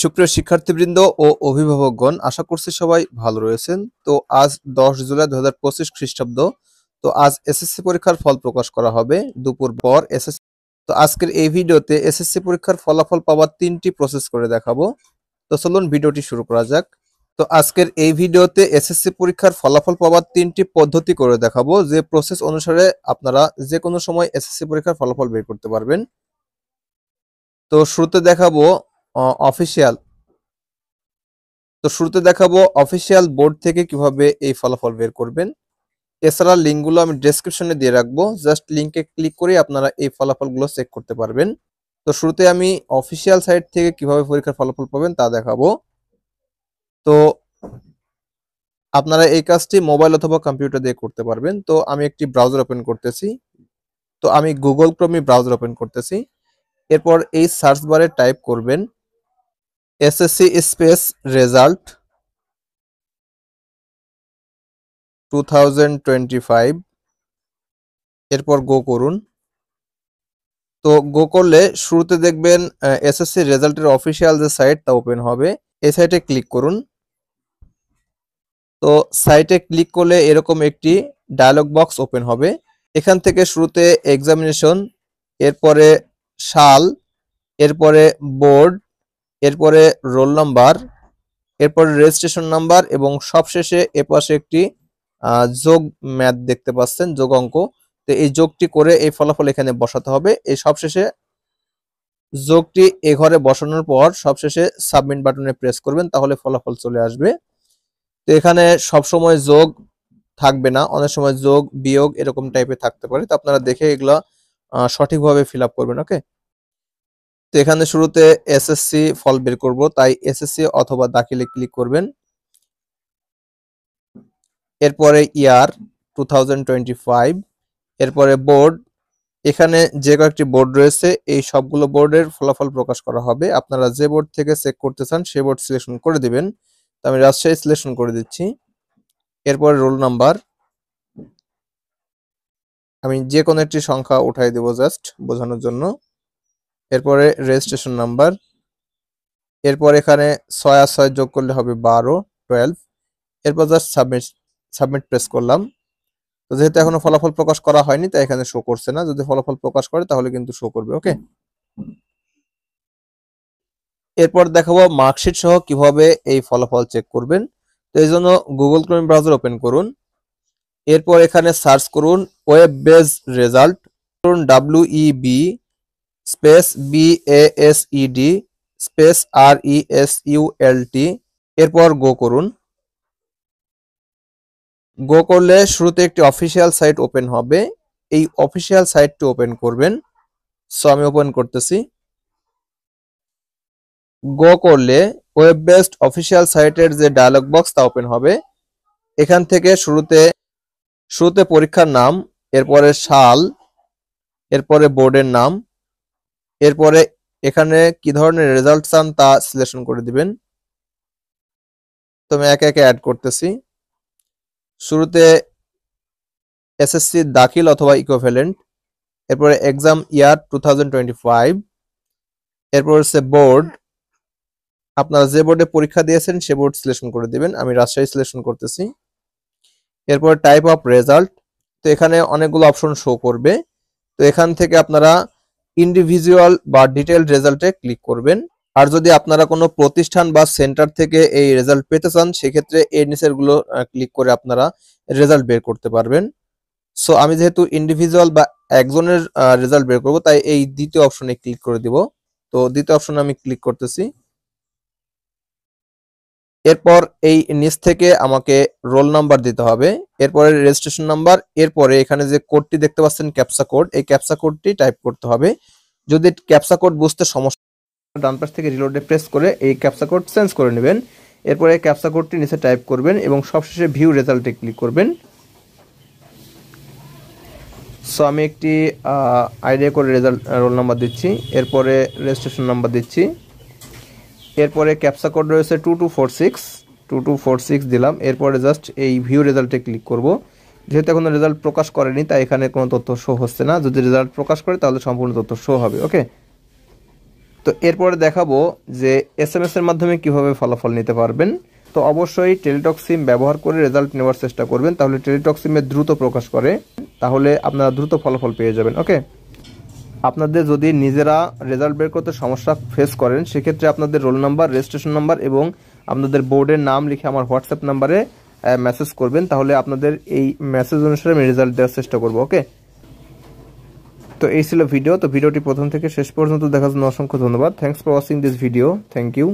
সুপ্রিয় শিক্ষার্থীবৃন্দ ও অভিভাবকগণ, আশা করছি সবাই ভালো রয়েছেন। তো আজ 10 জুলাই 2025 খ্রিস্টাব্দ। তো আজ এসএসসি পরীক্ষার ফল প্রকাশ করা হবে দুপুর পর। তো আজকের এই ভিডিওতে এসএসসি পরীক্ষার ফলাফল পাওয়ার 3টি প্রসেস করে দেখাবো। তো চলুন ভিডিওটি শুরু করা যাক। তো আজকের এই ভিডিওতে এসএসসি পরীক্ষার ফলাফল পাওয়ার 3টি পদ্ধতি করে দেখাবো, যে প্রসেস অনুসারে আপনারা যে কোনো সময় এসএসসি পরীক্ষার ফলাফল বের করতে পারবেন। তো শুরুতে দেখাবো অফিসিয়াল বোর্ড থেকে কিভাবে এই ফলাফল বের করবেন। এছাড়া লিঙ্কগুলো আমি ডেসক্রিপশনে দিয়ে রাখবো, জাস্ট লিঙ্কে ক্লিক করে আপনারা এই ফলাফলগুলো চেক করতে পারবেন। তো শুরুতে আমি অফিসিয়াল সাইট থেকে কিভাবে পরীক্ষার ফলাফল পাবেন তা দেখাবো। তো আপনারা এই কাজটি মোবাইল অথবা কম্পিউটার দিয়ে করতে পারবেন। তো আমি একটি ব্রাউজার ওপেন করতেছি। তো আমি গুগল ক্রোম ব্রাউজার ওপেন করতেছি। এরপর এই সার্চ বারে টাইপ করবেন এসএসসি স্পেস রেজাল্ট 2025। এরপর গো করুন। তো গো করলে শুরুতে দেখবেন এসএসসি রেজাল্টের অফিসিয়াল যে সাইট তা ওপেন হবে। এই সাইটে ক্লিক করুন। তো সাইটে ক্লিক করলে এরকম একটি ডায়লগ বক্স ওপেন হবে। এখান থেকে শুরুতে এক্সামিনেশন, এরপরে সাল, এরপরে বোর্ড, এরপরে রোল নাম্বার, এরপরে রেজিস্ট্রেশন নাম্বার এবং সবশেষে এপাশে একটি যোগ ম্যাথ দেখতে পাচ্ছেন, যোগ অঙ্ক। তো এই যোগটি করে এই ফলাফল এখানে বসাতে হবে। এই সবশেষে যোগটি এ ঘরে বসানোর পর সবশেষে সাবমিট বাটনে প্রেস করবেন, তাহলে ফলাফল চলে আসবে। তো এখানে সবসময় যোগ থাকবে না, অনেক সময় যোগ বিয়োগ এরকম টাইপের থাকতে পারে। তো আপনারা দেখে এগুলা সঠিকভাবে ফিল আপ করবেন। ওকে, তো এখানে শুরুতে এসএসসি ফল বের করব, তাই এসএসসি অথবা দাখিলে ক্লিক করবেন। এরপরে ইয়ার 2025, এরপরে বোর্ড। এখানে যে কয়েকটি বোর্ড রয়েছে এই সবগুলো বোর্ডের ফলাফল প্রকাশ করা হবে। আপনারা যে বোর্ড থেকে চেক করতে চান সে বোর্ড সিলেকশন করে দিবেন। তো আমি রাজশাহী সিলেকশন করে দিচ্ছি। এরপরে রোল নাম্বার, আমি যে কোনো একটি সংখ্যা উঠাই দেব জাস্ট বোঝানোর জন্য। এরপরে রেজিস্ট্রেশন নাম্বার, এরপর এখানে 6 আর 6 যোগ করলে হবে 12। এরপর জাস্ট সাবমিট প্রেস করলাম। তো যেহেতু এখনো ফলাফল প্রকাশ করা হয়নি তাই এখানে শো করছে না, যদি ফলাফল প্রকাশ করে তাহলে কিন্তু শো করবে। ওকে, এরপর দেখাবো মার্কশিট সহ কিভাবে এই ফলাফল চেক করবেন। তো এই জন্য গুগল ক্রোম ব্রাউজার ওপেন করুন। এরপর এখানে সার্চ করুন ওয়েব বেস রেজাল্ট, করুন WEB space BASED space RESULT। এরপর গো করুন। গো করলে শুরুতে একটি অফিসিয়াল সাইট ওপেন হবে। এই অফিসিয়াল সাইটটি ওপেন করবেন। সো আমি ওপেন করতেছি। গো করলে ওয়েব বেসড অফিসিয়াল সাইটের যে ডায়লগ বক্স তা ওপেন হবে। এখান থেকে শুরুতে পরীক্ষার নাম, এরপরে সাল, এরপরে বোর্ডের নাম, এরপরে এখানে কি ধরনের রেজাল্ট চান তা সিলেকশন করে দিবেন। তো আমি একে একে অ্যাড করতেছি। শুরুতে এসএসসি দাখিল অথবা ইকুইভ্যালেন্ট, এরপরে এক্সাম ইয়ার 2025, এরপর হচ্ছে বোর্ড, আপনারা যে বোর্ডে পরীক্ষা দিয়েছেন সে বোর্ড সিলেকশন করে দিবেন। আমি রাজশাহী সিলেকশন করতেছি। এরপর টাইপ অফ রেজাল্ট, তো এখানে অনেকগুলো অপশন শো করবে। তো এখান থেকে আপনারা ইন্ডিভিজুয়াল বা ডিটেইল রেজাল্টে ক্লিক করবেন। আর যদি আপনারা কোনো প্রতিষ্ঠান বা সেন্টার থেকে এই রেজাল্ট পেতে চান সেক্ষেত্রে এই নিচের গুলো ক্লিক করে আপনারা রেজাল্ট বের করতে পারবেন। সো আমি যেহেতু ইন্ডিভিজুয়াল বা একজনের রেজাল্ট বের করব তাই এই দ্বিতীয় অপশনে ক্লিক করে দিব। তো দ্বিতীয় অপশনে আমি ক্লিক করতেছি। এরপর এই নিচ থেকে আমাকে রোল নাম্বার দিতে হবে, এরপরে রেজিস্ট্রেশন নাম্বার, এরপরে এখানে যে কোডটি দেখতে পাচ্ছেন ক্যাপচা কোড, এই ক্যাপচা কোডটি টাইপ করতে হবে। যদি ক্যাপচা কোড বুঝতে সমস্যা, ডান পাশ থেকে রিলোডে প্রেস করে এই ক্যাপচা কোড চেঞ্জ করে নেবেন। এরপরে ক্যাপচা কোডটি নিচে টাইপ করবেন এবং সবশেষে ভিউ রেজাল্টে ক্লিক করবেন। সো আমি একটি আইডিয়া করে রোল নাম্বার দিচ্ছি, এরপরে রেজিস্ট্রেশন নাম্বার দিচ্ছি, এরপরে ক্যাপচা কোড রয়েছে 2246 দিলাম। এরপরে জাস্ট এই ভিউ রেজাল্টে ক্লিক করব। যেহেতু এখনো রেজাল্ট প্রকাশ করেনি তাই এখানে কোনো তথ্য শো হচ্ছে না, যদি রেজাল্ট প্রকাশ করে তাহলে সম্পূর্ণ তথ্য শো হবে। ওকে, তো এরপরে দেখাবো যে এসএমএস এর মাধ্যমে কিভাবে ফলাফল নিতে পারবেন। তো অবশ্যই টেলিটক সিম ব্যবহার করে রেজাল্ট নেওয়ার চেষ্টা করবেন, তাহলে টেলিটক সিমে দ্রুত প্রকাশ করে, তাহলে আপনারা দ্রুত ফলাফল পেয়ে যাবেন। ওকে, আপনাদের যদি নিজেরা রেজাল্ট বের করতে সমস্যা ফেস করেন, সেক্ষেত্রে আপনাদের রোল নাম্বার, রেজিস্ট্রেশন নাম্বার এবং আপনাদের বোর্ডের নাম লিখে আমার হোয়াটসঅ্যাপ নাম্বারে মেসেজ করবেন, তাহলে আপনাদের এই মেসেজ অনুসারে আমি রেজাল্ট দেওয়ার চেষ্টা করব। ওকে, তো এই ছিল ভিডিও। তো ভিডিওটি প্রথম থেকে শেষ পর্যন্ত দেখার জন্য অসংখ্য ধন্যবাদ। Thanks for watching this video. Thank you.